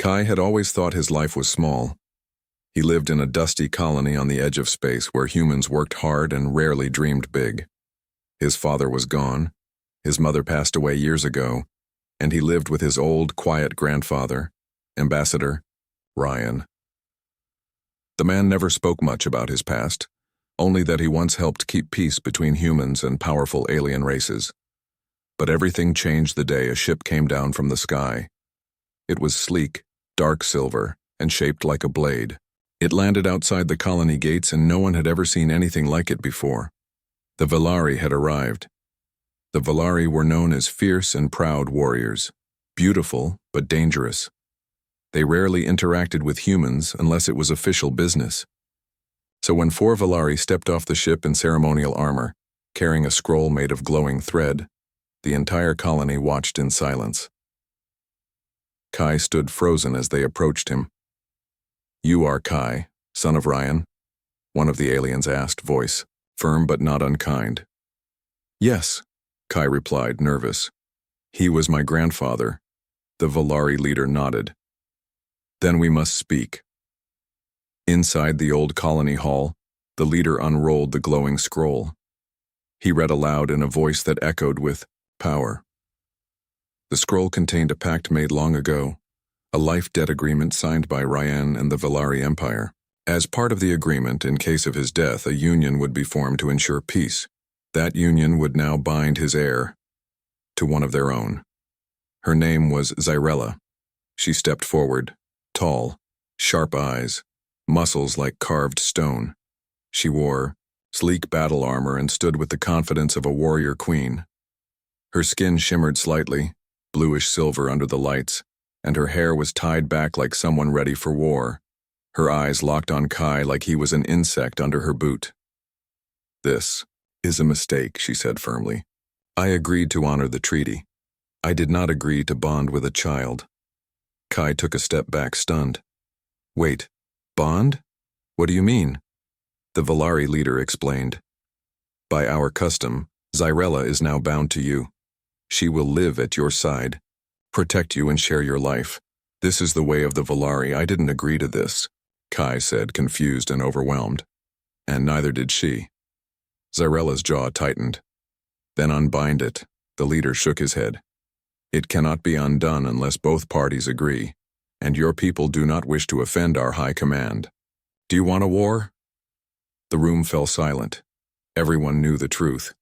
Kai had always thought his life was small. He lived in a dusty colony on the edge of space where humans worked hard and rarely dreamed big. His father was gone, his mother passed away years ago, and he lived with his old, quiet grandfather, Ambassador Ryan. The man never spoke much about his past, only that he once helped keep peace between humans and powerful alien races. But everything changed the day a ship came down from the sky. It was sleek, dark silver, and shaped like a blade. It landed outside the colony gates and no one had ever seen anything like it before. The Velari had arrived. The Velari were known as fierce and proud warriors, beautiful but dangerous. They rarely interacted with humans unless it was official business. So when 4 Velari stepped off the ship in ceremonial armor, carrying a scroll made of glowing thread, the entire colony watched in silence. Kai stood frozen as they approached him. "You are Kai, son of Ryan?" one of the aliens asked, voice firm but not unkind. "Yes," Kai replied, nervous. "He was my grandfather." The Velari leader nodded. "Then we must speak." Inside the old colony hall, the leader unrolled the glowing scroll. He read aloud in a voice that echoed with power. The scroll contained a pact made long ago, a life debt agreement signed by Ryan and the Velari Empire. As part of the agreement, in case of his death, a union would be formed to ensure peace. That union would now bind his heir to one of their own. Her name was Zyrella. She stepped forward, tall, sharp eyes, muscles like carved stone. She wore sleek battle armor and stood with the confidence of a warrior queen. Her skin shimmered slightly, bluish silver under the lights, and her hair was tied back like someone ready for war. Her eyes locked on Kai like he was an insect under her boot. "This is a mistake," she said firmly. "I agreed to honor the treaty. I did not agree to bond with a child." Kai took a step back, stunned. "Wait, bond? What do you mean?" The Velari leader explained. "By our custom, Zyrella is now bound to you. She will live at your side, protect you and share your life. This is the way of the Velari. I didn't agree to this," Kai said, confused and overwhelmed. And neither did she. Zyrella's jaw tightened. "Then unbind it." The leader shook his head. "It cannot be undone unless both parties agree, and your people do not wish to offend our high command. Do you want a war?" The room fell silent. Everyone knew the truth.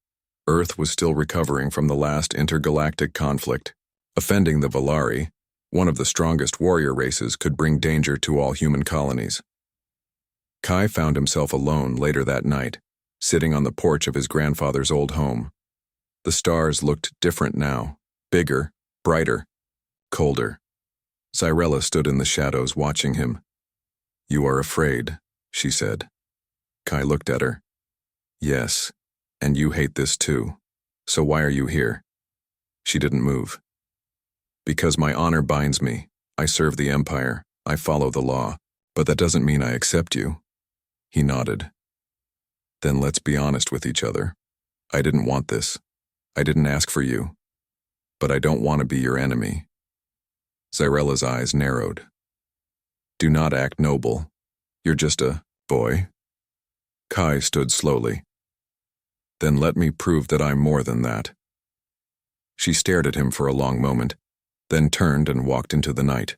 Earth was still recovering from the last intergalactic conflict. Offending the Velari, one of the strongest warrior races, could bring danger to all human colonies. Kai found himself alone later that night, sitting on the porch of his grandfather's old home. The stars looked different now, bigger, brighter, colder. Zyrella stood in the shadows watching him. "You are afraid," she said. Kai looked at her. "Yes, and you hate this too. So why are you here?" She didn't move. "Because my honor binds me. I serve the Empire. I follow the law. But that doesn't mean I accept you." He nodded. "Then let's be honest with each other. I didn't want this. I didn't ask for you. But I don't want to be your enemy." Zyrella's eyes narrowed. "Do not act noble. You're just a boy." Kai stood slowly. "Then let me prove that I'm more than that." She stared at him for a long moment, then turned and walked into the night.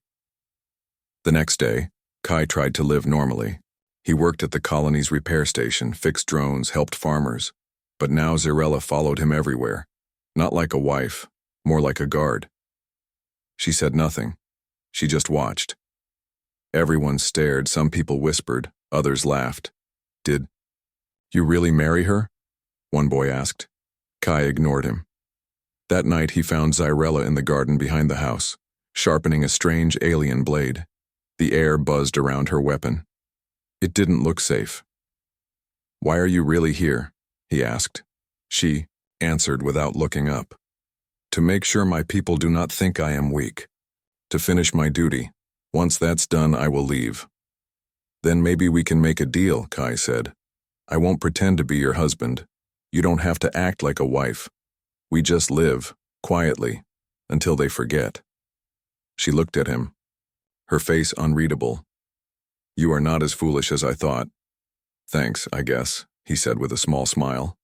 The next day, Kai tried to live normally. He worked at the colony's repair station, fixed drones, helped farmers. But now Zyrella followed him everywhere. Not like a wife, more like a guard. She said nothing. She just watched. Everyone stared, some people whispered, others laughed. "Did you really marry her?" one boy asked. Kai ignored him. That night he found Zyrella in the garden behind the house, sharpening a strange alien blade. The air buzzed around her weapon. It didn't look safe. "Why are you really here?" he asked. She answered without looking up. "To make sure my people do not think I am weak. To finish my duty. Once that's done, I will leave." "Then maybe we can make a deal," Kai said. "I won't pretend to be your husband. You don't have to act like a wife. We just live, quietly, until they forget." She looked at him. her face unreadable. "You are not as foolish as I thought." "Thanks, I guess," he said with a small smile.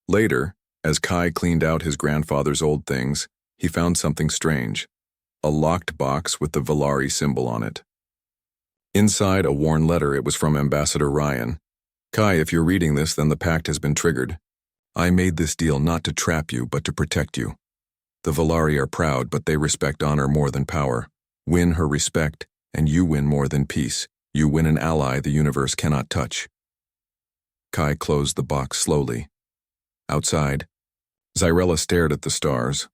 Later, as Kai cleaned out his grandfather's old things, he found something strange. A locked box with the Valari symbol on it. Inside a worn letter, it was from Ambassador Ryan. "Kai, if you're reading this, then the pact has been triggered. I made this deal not to trap you, but to protect you. The Valari are proud, but they respect honor more than power. Win her respect, and you win more than peace. You win an ally the universe cannot touch." Kai closed the box slowly. Outside, Zyrella stared at the stars,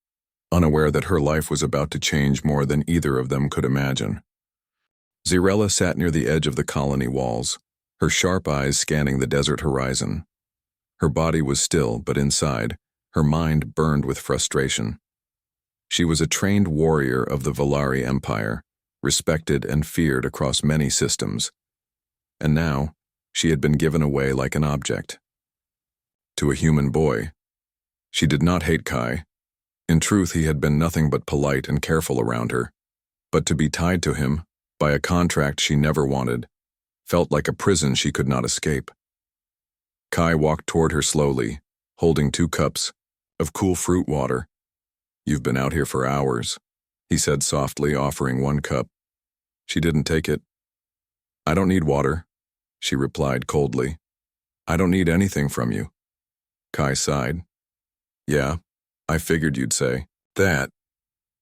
unaware that her life was about to change more than either of them could imagine. Zyrella sat near the edge of the colony walls, her sharp eyes scanning the desert horizon. Her body was still, but inside, her mind burned with frustration. She was a trained warrior of the Valari Empire, respected and feared across many systems. And now, she had been given away like an object. To a human boy. She did not hate Kai. In truth, he had been nothing but polite and careful around her. But to be tied to him, by a contract she never wanted, felt like a prison she could not escape. Kai walked toward her slowly, holding 2 cups of cool fruit water. "You've been out here for hours," he said softly, offering 1 cup. She didn't take it. "I don't need water," she replied coldly. "I don't need anything from you." Kai sighed. "Yeah, I figured you'd say that.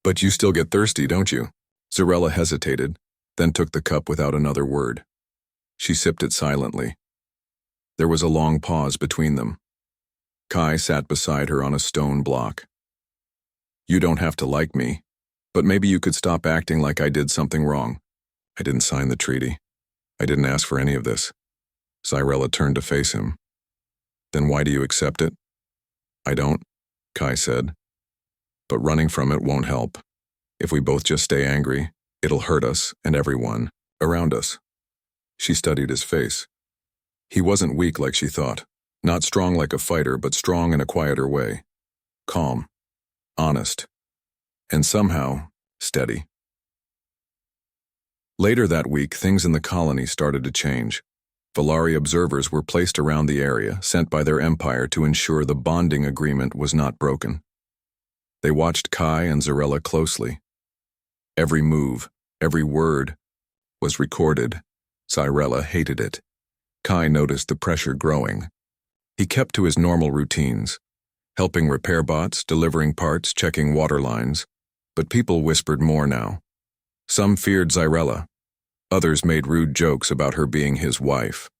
But you still get thirsty, don't you?" Zyrella hesitated, then took the cup without another word. She sipped it silently. There was a long pause between them. Kai sat beside her on a stone block. "You don't have to like me, but maybe you could stop acting like I did something wrong. I didn't sign the treaty. I didn't ask for any of this." Zyrella turned to face him. "Then why do you accept it?" "I don't," Kai said. "But running from it won't help. If we both just stay angry, it'll hurt us and everyone around us." She studied his face. He wasn't weak like she thought. Not strong like a fighter, but strong in a quieter way. Calm. Honest. And somehow, steady. Later that week, things in the colony started to change. Valari observers were placed around the area, sent by their empire to ensure the bonding agreement was not broken. They watched Kai and Zyrella closely. Every move, every word, was recorded. Zyrella hated it. Kai noticed the pressure growing. He kept to his normal routines, helping repair bots, delivering parts, checking water lines. But people whispered more now. Some feared Zyrella. Others made rude jokes about her being his wife.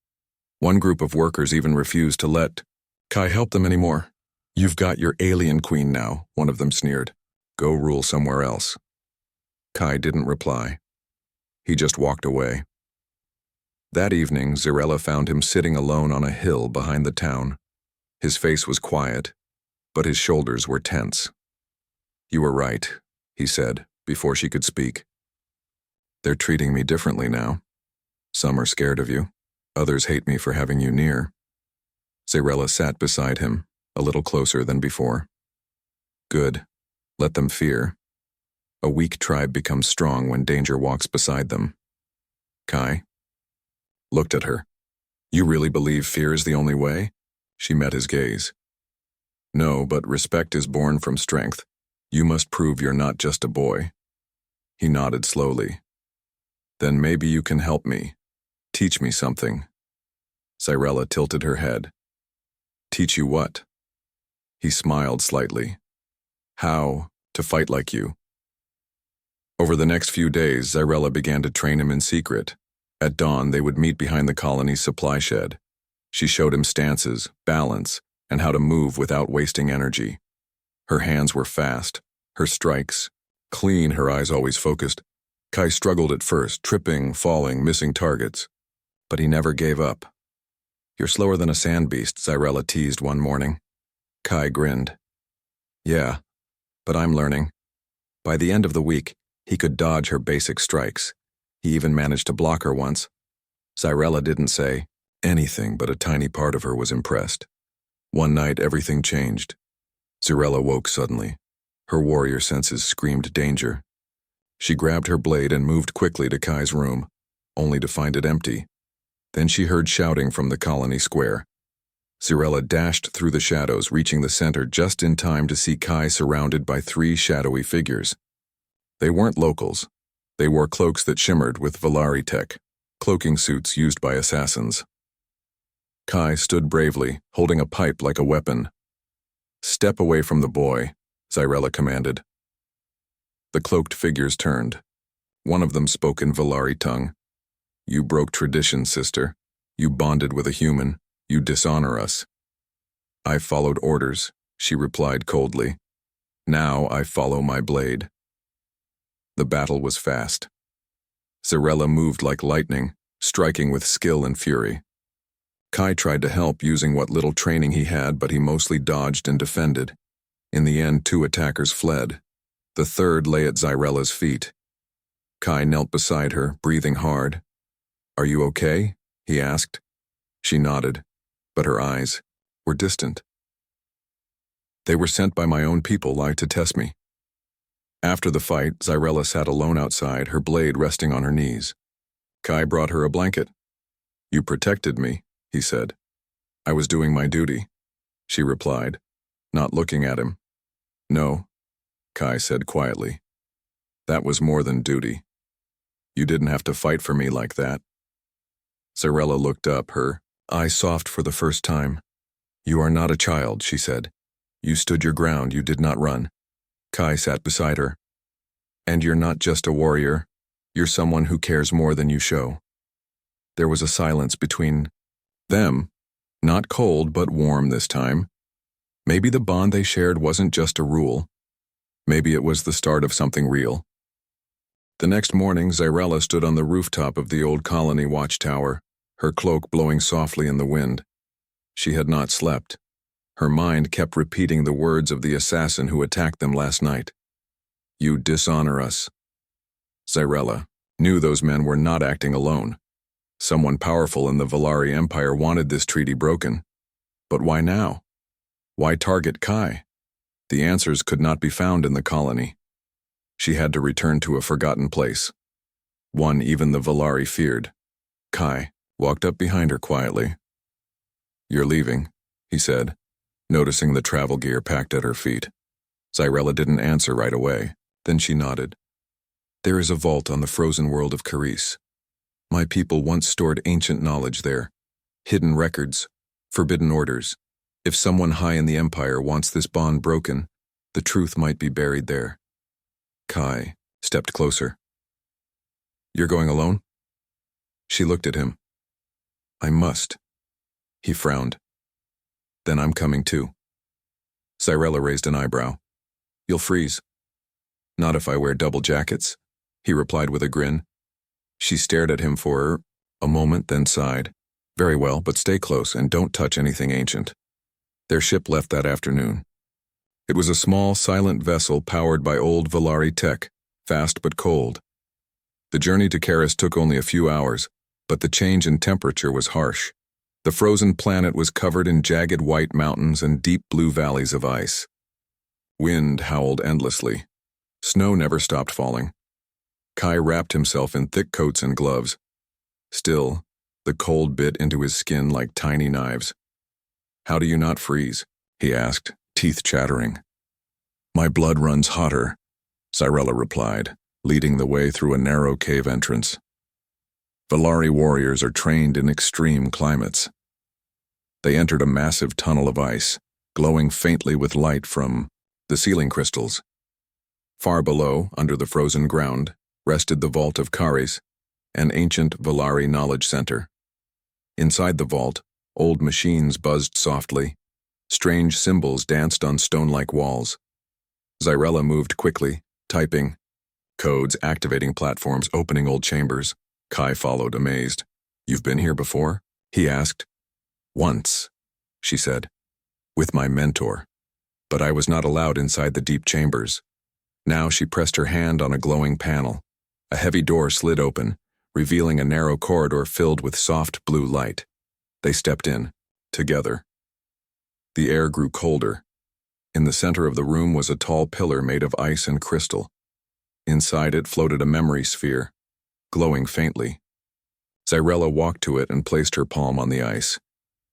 One group of workers even refused to let Kai help them anymore. "You've got your alien queen now," one of them sneered. "Go rule somewhere else." Kai didn't reply. He just walked away. That evening, Zyrella found him sitting alone on a hill behind the town. His face was quiet, but his shoulders were tense. "You were right," he said, before she could speak. "They're treating me differently now. Some are scared of you. Others hate me for having you near." Zyrella sat beside him, a little closer than before. "Good. Let them fear. A weak tribe becomes strong when danger walks beside them." Kai looked at her. "You really believe fear is the only way?" She met his gaze. "No, but respect is born from strength. You must prove you're not just a boy." He nodded slowly. "Then maybe you can help me. Teach me something." Zyrella tilted her head. "Teach you what?" He smiled slightly. "How to fight like you." Over the next few days, Zyrella began to train him in secret. At dawn, they would meet behind the colony's supply shed. She showed him stances, balance, and how to move without wasting energy. Her hands were fast, her strikes clean, her eyes always focused. Kai struggled at first, tripping, falling, missing targets. But he never gave up. "You're slower than a sand beast," Zyrella teased one morning. Kai grinned. "Yeah, but I'm learning." By the end of the week, he could dodge her basic strikes. He even managed to block her once. Zyrella didn't say anything, but a tiny part of her was impressed. One night, everything changed. Zyrella woke suddenly. Her warrior senses screamed danger. She grabbed her blade and moved quickly to Kai's room, only to find it empty. Then she heard shouting from the colony square. Xyrella dashed through the shadows, reaching the center just in time to see Kai surrounded by 3 shadowy figures. They weren't locals. They wore cloaks that shimmered with Valari tech, cloaking suits used by assassins. Kai stood bravely, holding a pipe like a weapon. "Step away from the boy," Xyrella commanded. The cloaked figures turned. One of them spoke in Valari tongue. "You broke tradition, sister. You bonded with a human. You dishonor us." "I followed orders," she replied coldly. "Now I follow my blade." The battle was fast. Xyrella moved like lightning, striking with skill and fury. Kai tried to help using what little training he had, but he mostly dodged and defended. In the end, 2 attackers fled. The third lay at Xyrella's feet. Kai knelt beside her, breathing hard. "Are you okay?" he asked. She nodded, but her eyes were distant. "They were sent by my own people, to test me." After the fight, Xyrella sat alone outside, her blade resting on her knees. Kai brought her a blanket. "You protected me," he said. "I was doing my duty," she replied, not looking at him. "No," Kai said quietly. "That was more than duty. You didn't have to fight for me like that." Xyrella looked up, her eyes soft for the first time. "You are not a child," she said. "You stood your ground, you did not run." Kai sat beside her. "And you're not just a warrior. You're someone who cares more than you show." There was a silence between them, not cold but warm this time. Maybe the bond they shared wasn't just a rule. Maybe it was the start of something real. The next morning, Xyrella stood on the rooftop of the old colony watchtower, her cloak blowing softly in the wind. She had not slept. Her mind kept repeating the words of the assassin who attacked them last night. "You dishonor us." Xyrella knew those men were not acting alone. Someone powerful in the Valari Empire wanted this treaty broken. But why now? Why target Kai? The answers could not be found in the colony. She had to return to a forgotten place. One even the Valari feared. Kai walked up behind her quietly. "You're leaving," he said, noticing the travel gear packed at her feet. Xyrella didn't answer right away. Then she nodded. "There is a vault on the frozen world of Carice. My people once stored ancient knowledge there. Hidden records, forbidden orders. If someone high in the Empire wants this bond broken, the truth might be buried there." Kai stepped closer. "You're going alone?" She looked at him. "I must." He frowned. "Then I'm coming too." Xyrella raised an eyebrow. "You'll freeze." "Not if I wear double jackets," he replied with a grin. She stared at him for a moment, then sighed. "Very well, but stay close and don't touch anything ancient." Their ship left that afternoon. It was a small, silent vessel powered by old Valari tech, fast but cold. The journey to Carice took only a few hours, but the change in temperature was harsh. The frozen planet was covered in jagged white mountains and deep blue valleys of ice. Wind howled endlessly. Snow never stopped falling. Kai wrapped himself in thick coats and gloves. Still, the cold bit into his skin like tiny knives. "How do you not freeze?" he asked, teeth chattering. "My blood runs hotter," Xyrella replied, leading the way through a narrow cave entrance. Valari warriors are trained in extreme climates. They entered a massive tunnel of ice, glowing faintly with light from the ceiling crystals. Far below, under the frozen ground, rested the Vault of Carice, an ancient Valari knowledge center. Inside the vault, old machines buzzed softly. Strange symbols danced on stone-like walls. Xyrella moved quickly, typing. Codes activating platforms, opening old chambers. Kai followed, amazed. "You've been here before?" he asked. "Once," she said, "with my mentor. But I was not allowed inside the deep chambers." Now she pressed her hand on a glowing panel. A heavy door slid open, revealing a narrow corridor filled with soft blue light. They stepped in, together. The air grew colder. In the center of the room was a tall pillar made of ice and crystal. Inside it floated a memory sphere, glowing faintly. Zyrella walked to it and placed her palm on the ice.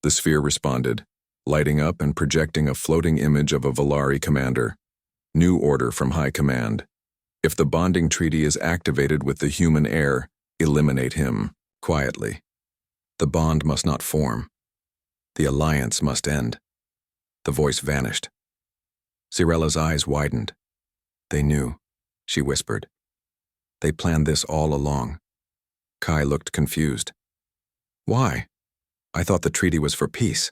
The sphere responded, lighting up and projecting a floating image of a Valari commander. New order from High Command. If the bonding treaty is activated with the human heir, eliminate him, quietly. The bond must not form. The alliance must end. The voice vanished. Zyrella's eyes widened. They knew, she whispered. They planned this all along. Kai looked confused. Why? I thought the treaty was for peace.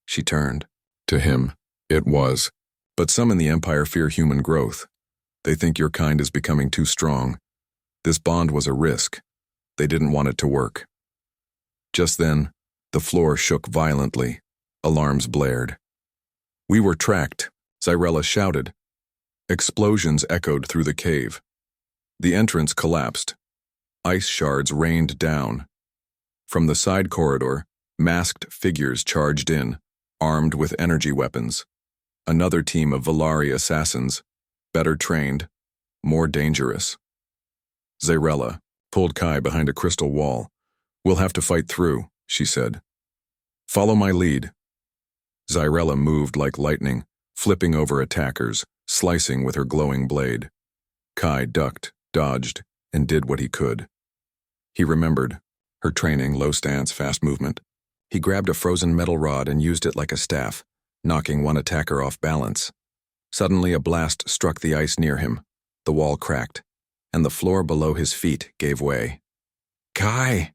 She turned. To him, it was. But some in the Empire fear human growth. They think your kind is becoming too strong. This bond was a risk. They didn't want it to work. Just then, the floor shook violently. Alarms blared. We were tracked, Zyrella shouted. Explosions echoed through the cave. The entrance collapsed. Ice shards rained down. From the side corridor, masked figures charged in, armed with energy weapons. Another team of Valari assassins, better trained, more dangerous. Zyrella pulled Kai behind a crystal wall. We'll have to fight through, she said. Follow my lead. Zyrella moved like lightning, flipping over attackers, slicing with her glowing blade. Kai ducked, dodged, and did what he could. He remembered her training, low stance, fast movement. He grabbed a frozen metal rod and used it like a staff, knocking one attacker off balance. Suddenly, a blast struck the ice near him. The wall cracked, and the floor below his feet gave way. Kai!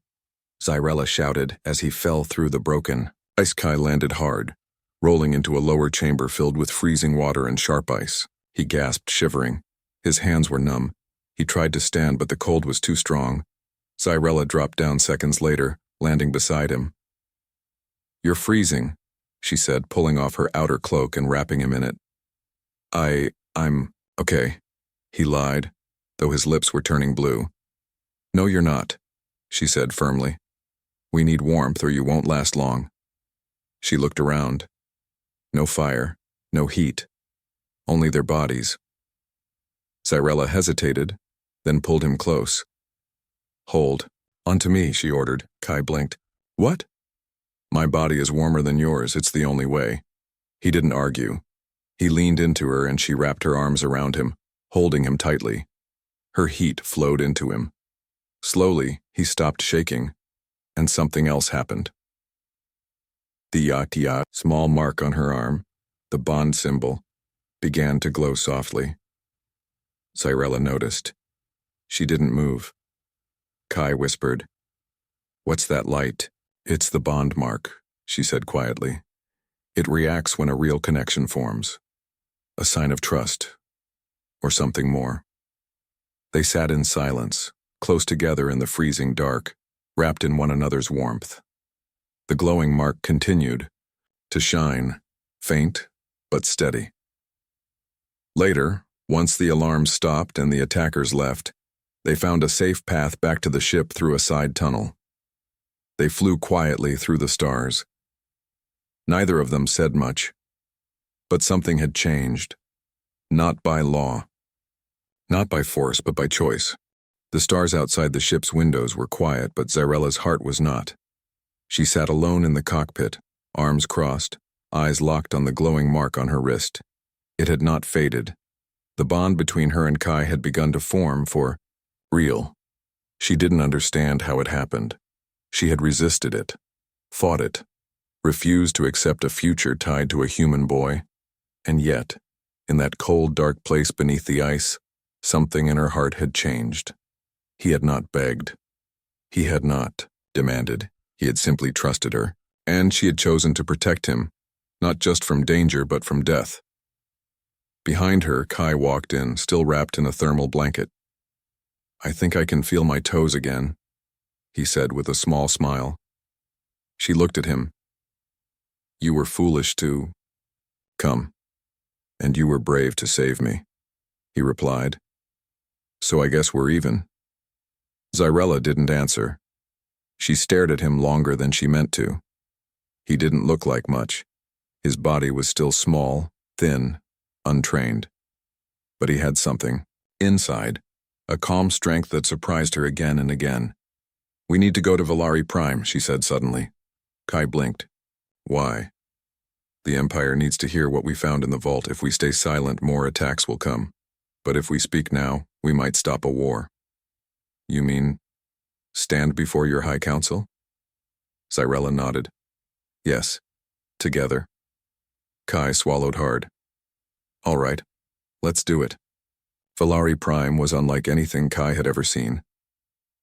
Zyrella shouted as he fell through the broken ice. Kai landed hard, rolling into a lower chamber filled with freezing water and sharp ice. He gasped, shivering. His hands were numb. He tried to stand, but the cold was too strong. Zyrella dropped down seconds later, landing beside him. You're freezing, she said, pulling off her outer cloak and wrapping him in it. I'm okay, he lied, though his lips were turning blue. No, you're not, she said firmly. We need warmth or you won't last long. She looked around. No fire, no heat, only their bodies. Zyrella hesitated, then pulled him close. Hold. Onto me, she ordered. Kai blinked. What? My body is warmer than yours, it's the only way. He didn't argue. He leaned into her and she wrapped her arms around him, holding him tightly. Her heat flowed into him. Slowly, he stopped shaking, and something else happened. The Yatia, small mark on her arm, the bond symbol, began to glow softly. Zyrella noticed. She didn't move. Kai whispered, What's that light? It's the bond mark, she said quietly. It reacts when a real connection forms. A sign of trust, or something more. They sat in silence, close together in the freezing dark, wrapped in one another's warmth. The glowing mark continued to shine, faint but steady. Later, once the alarms stopped and the attackers left, they found a safe path back to the ship through a side tunnel. They flew quietly through the stars. Neither of them said much, but something had changed. Not by law. Not by force, but by choice. The stars outside the ship's windows were quiet, but Zyrella's heart was not. She sat alone in the cockpit, arms crossed, eyes locked on the glowing mark on her wrist. It had not faded. The bond between her and Kai had begun to form for real. She didn't understand how it happened. She had resisted it, fought it, refused to accept a future tied to a human boy. And yet, in that cold, dark place beneath the ice, something in her heart had changed. He had not begged. He had not demanded. He had simply trusted her, and she had chosen to protect him, not just from danger but from death. Behind her, Kai walked in, still wrapped in a thermal blanket. I think I can feel my toes again, he said with a small smile. She looked at him. You were foolish to come, and you were brave to save me, he replied. So I guess we're even. Zyrella didn't answer. She stared at him longer than she meant to. He didn't look like much. His body was still small, thin, untrained. But he had something inside a calm strength that surprised her again and again. "We need to go to Valari Prime," she said suddenly. Kai blinked. "Why?" "The Empire needs to hear what we found in the vault. If we stay silent, more attacks will come. But if we speak now, we might stop a war." "You mean stand before your High Council?" Zyrella nodded. "Yes, together." Kai swallowed hard. "All right, let's do it." Valari Prime was unlike anything Kai had ever seen.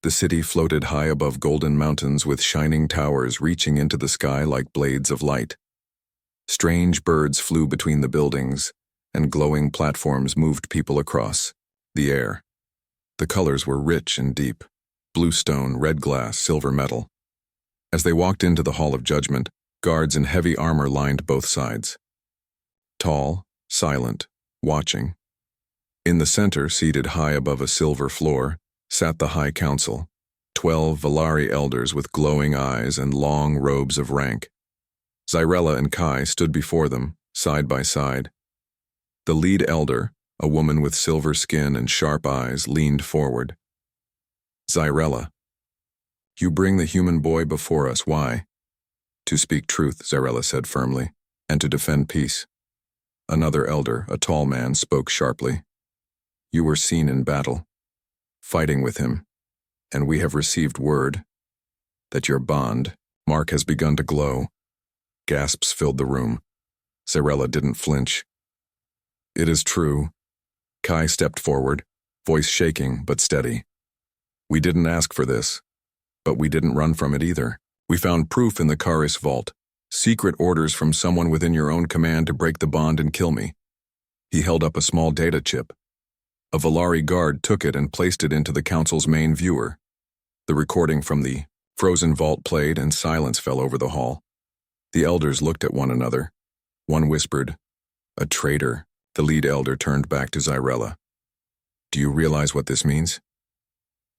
The city floated high above golden mountains with shining towers reaching into the sky like blades of light. Strange birds flew between the buildings, and glowing platforms moved people across the air. The colors were rich and deep: blue stone, red glass, silver metal. As they walked into the Hall of Judgment, guards in heavy armor lined both sides. Tall, silent, watching. In the center, seated high above a silver floor, sat the High Council, 12 Valari elders with glowing eyes and long robes of rank. Zyrella and Kai stood before them, side by side. The lead elder, a woman with silver skin and sharp eyes, leaned forward. "Zyrella, you bring the human boy before us. Why?" "To speak truth," Zyrella said firmly, "and to defend peace." Another elder, a tall man, spoke sharply. "You were seen in battle, fighting with him, and we have received word that your bond, Mark, has begun to glow." Gasps filled the room. Zyrella didn't flinch. "It is true." Kai stepped forward, voice shaking but steady. "We didn't ask for this, but we didn't run from it either. We found proof in the Karis vault, secret orders from someone within your own command to break the bond and kill me." He held up a small data chip. A Valari guard took it and placed it into the council's main viewer. The recording from the frozen vault played and silence fell over the hall. The elders looked at one another. One whispered, "A traitor." The lead elder turned back to Zyrella. "Do you realize what this means?"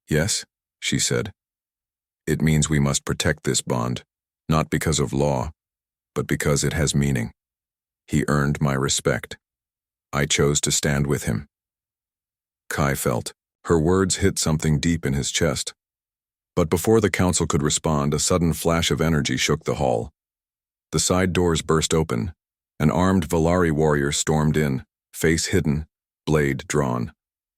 "Yes," she said. "It means we must protect this bond, not because of law, but because it has meaning. He earned my respect. I chose to stand with him." Kai felt. Her words hit something deep in his chest. But before the council could respond, a sudden flash of energy shook the hall. The side doors burst open. An armed Valari warrior stormed in, face hidden, blade drawn.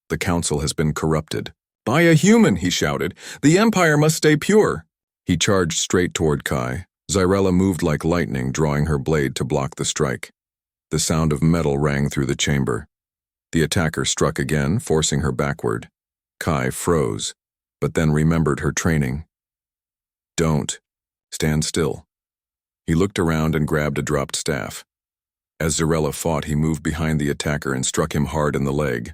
"The council has been corrupted." "By a human!" he shouted. "The Empire must stay pure!" He charged straight toward Kai. Zyrella moved like lightning, drawing her blade to block the strike. The sound of metal rang through the chamber. The attacker struck again, forcing her backward. Kai froze, but then remembered her training. "Don't. Stand still." He looked around and grabbed a dropped staff. As Zyrella fought, he moved behind the attacker and struck him hard in the leg.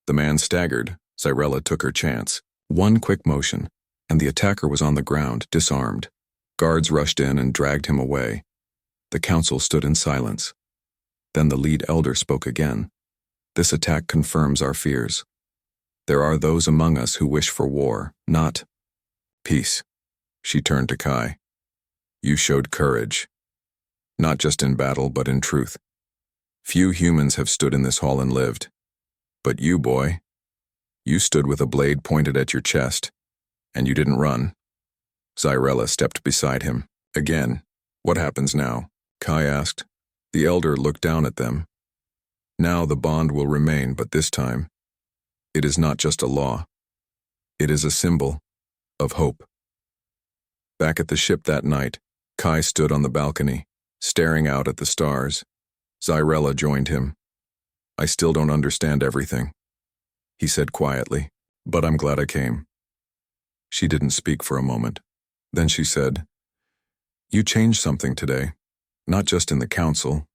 The man staggered. Zyrella took her chance. One quick motion, and the attacker was on the ground, disarmed. Guards rushed in and dragged him away. The council stood in silence. Then the lead elder spoke again. "This attack confirms our fears. There are those among us who wish for war, not peace." She turned to Kai. "You showed courage. Not just in battle, but in truth. Few humans have stood in this hall and lived. But you, boy, you stood with a blade pointed at your chest, and you didn't run." Zyrella stepped beside him. "Again, what happens now?" Kai asked. The elder looked down at them. "Now the bond will remain, but this time, it is not just a law. It is a symbol of hope." Back at the ship that night, Kai stood on the balcony, staring out at the stars. Zyrella joined him. "I still don't understand everything," he said quietly, "but I'm glad I came." She didn't speak for a moment. Then she said, "You changed something today, not just in the council,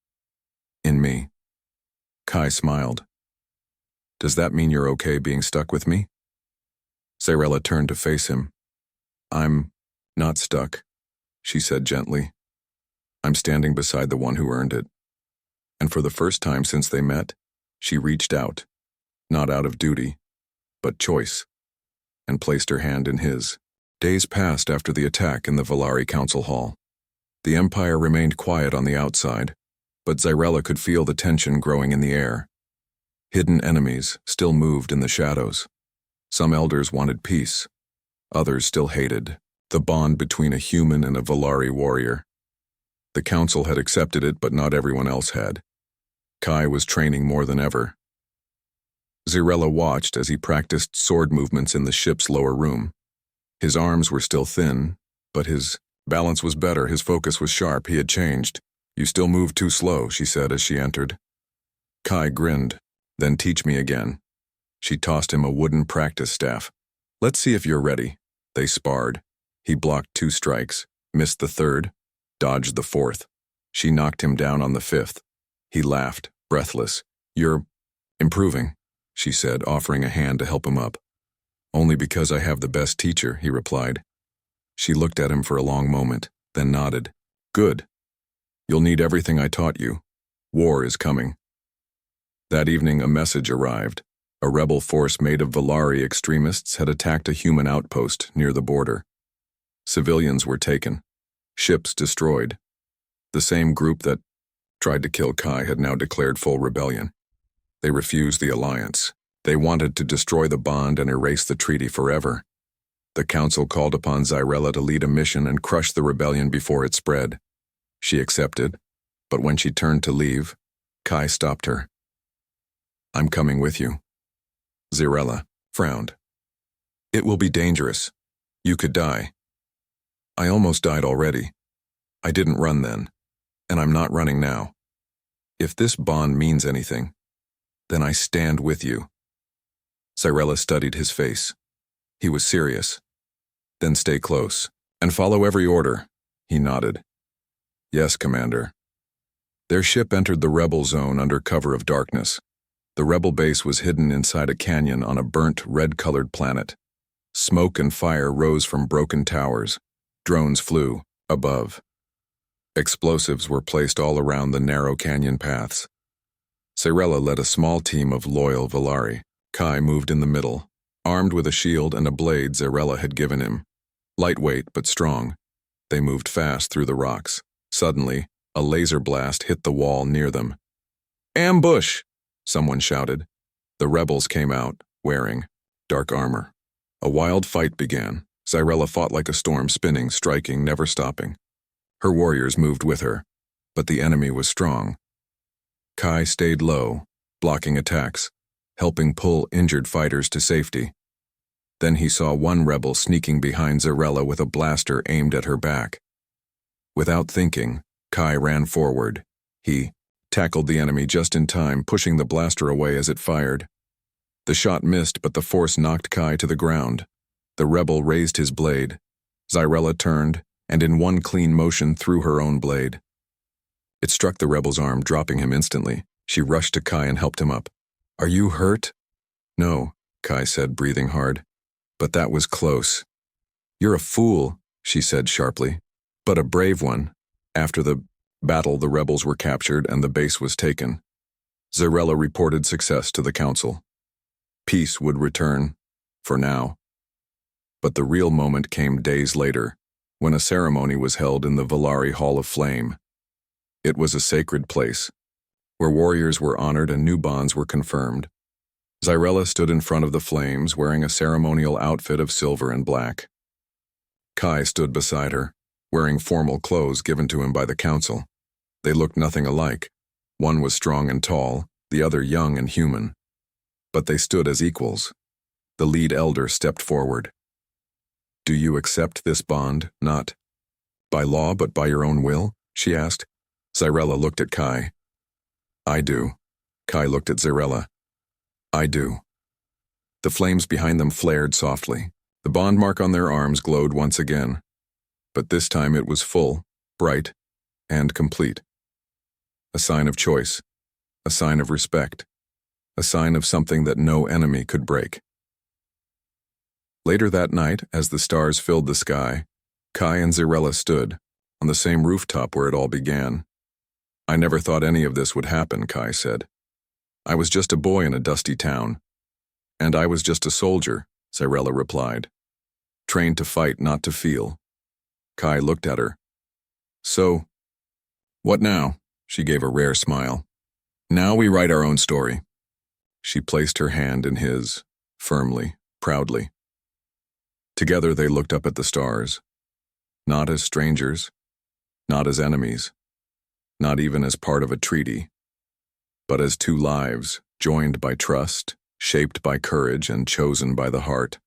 in me." Kai smiled. "Does that mean you're okay being stuck with me?" Zyrella turned to face him. "I'm not stuck," she said gently. "I'm standing beside the one who earned it." And for the first time since they met, she reached out, not out of duty, but choice, and placed her hand in his. Days passed after the attack in the Valari Council Hall. The Empire remained quiet on the outside, but Zyrella could feel the tension growing in the air. Hidden enemies still moved in the shadows. Some elders wanted peace. Others still hated the bond between a human and a Valari warrior. The council had accepted it, but not everyone else had. Kai was training more than ever. Zirella watched as he practiced sword movements in the ship's lower room. His arms were still thin, but his balance was better, his focus was sharp, he had changed. "You still move too slow," she said as she entered. Kai grinned. "Then teach me again." She tossed him a wooden practice staff. "Let's see if you're ready." They sparred. He blocked 2 strikes, missed the 3rd, dodged the 4th. She knocked him down on the 5th. He laughed, breathless. "You're improving," she said, offering a hand to help him up. "Only because I have the best teacher," he replied. She looked at him for a long moment, then nodded. "Good. You'll need everything I taught you. War is coming." That evening, a message arrived. A rebel force made of Valari extremists had attacked a human outpost near the border. Civilians were taken. Ships destroyed. The same group that tried to kill Kai had now declared full rebellion. They refused the alliance. They wanted to destroy the bond and erase the treaty forever. The council called upon Zirella to lead a mission and crush the rebellion before it spread. She accepted, but when she turned to leave, Kai stopped her. "I'm coming with you." Zirella frowned. "It will be dangerous. You could die." "I almost died already. I didn't run then, and I'm not running now. If this bond means anything, then I stand with you." Zirella studied his face. He was serious. "Then stay close, and follow every order." He nodded. "Yes, Commander." Their ship entered the rebel zone under cover of darkness. The rebel base was hidden inside a canyon on a burnt, red-colored planet. Smoke and fire rose from broken towers. Drones flew above. Explosives were placed all around the narrow canyon paths. Zirella led a small team of loyal Valari. Kai moved in the middle, armed with a shield and a blade Zirella had given him. Lightweight but strong, they moved fast through the rocks. Suddenly, a laser blast hit the wall near them. "Ambush!" someone shouted. The rebels came out, wearing dark armor. A wild fight began. Zirella fought like a storm, spinning, striking, never stopping. Her warriors moved with her, but the enemy was strong. Kai stayed low, blocking attacks, helping pull injured fighters to safety. Then he saw one rebel sneaking behind Zirella with a blaster aimed at her back. Without thinking, Kai ran forward. He tackled the enemy just in time, pushing the blaster away as it fired. The shot missed, but the force knocked Kai to the ground. The rebel raised his blade. Zirella turned, and in one clean motion threw her own blade. It struck the rebel's arm, dropping him instantly. She rushed to Kai and helped him up. "Are you hurt?" "No," Kai said, breathing hard. "But that was close." "You're a fool," she said sharply, "but a brave one." After the battle, the rebels were captured and the base was taken. Zirella reported success to the council. Peace would return, for now. But the real moment came days later, when a ceremony was held in the Valari Hall of Flame. It was a sacred place, where warriors were honored and new bonds were confirmed. Zirella stood in front of the flames, wearing a ceremonial outfit of silver and black. Kai stood beside her, wearing formal clothes given to him by the council. They looked nothing alike. One was strong and tall, the other young and human. But they stood as equals. The lead elder stepped forward. "Do you accept this bond, not by law but by your own will?" she asked. Zirella looked at Kai. "I do." Kai looked at Zirella. "I do." The flames behind them flared softly. The bond mark on their arms glowed once again. But this time it was full, bright, and complete. A sign of choice, a sign of respect, a sign of something that no enemy could break. Later that night, as the stars filled the sky, Kai and Zirella stood on the same rooftop where it all began. "I never thought any of this would happen," Kai said. "I was just a boy in a dusty town." "And I was just a soldier," Zirella replied. "Trained to fight, not to feel." Kai looked at her. "So, what now?" She gave a rare smile. "Now we write our own story." She placed her hand in his, firmly, proudly. Together they looked up at the stars, not as strangers, not as enemies, not even as part of a treaty, but as two lives joined by trust, shaped by courage, and chosen by the heart.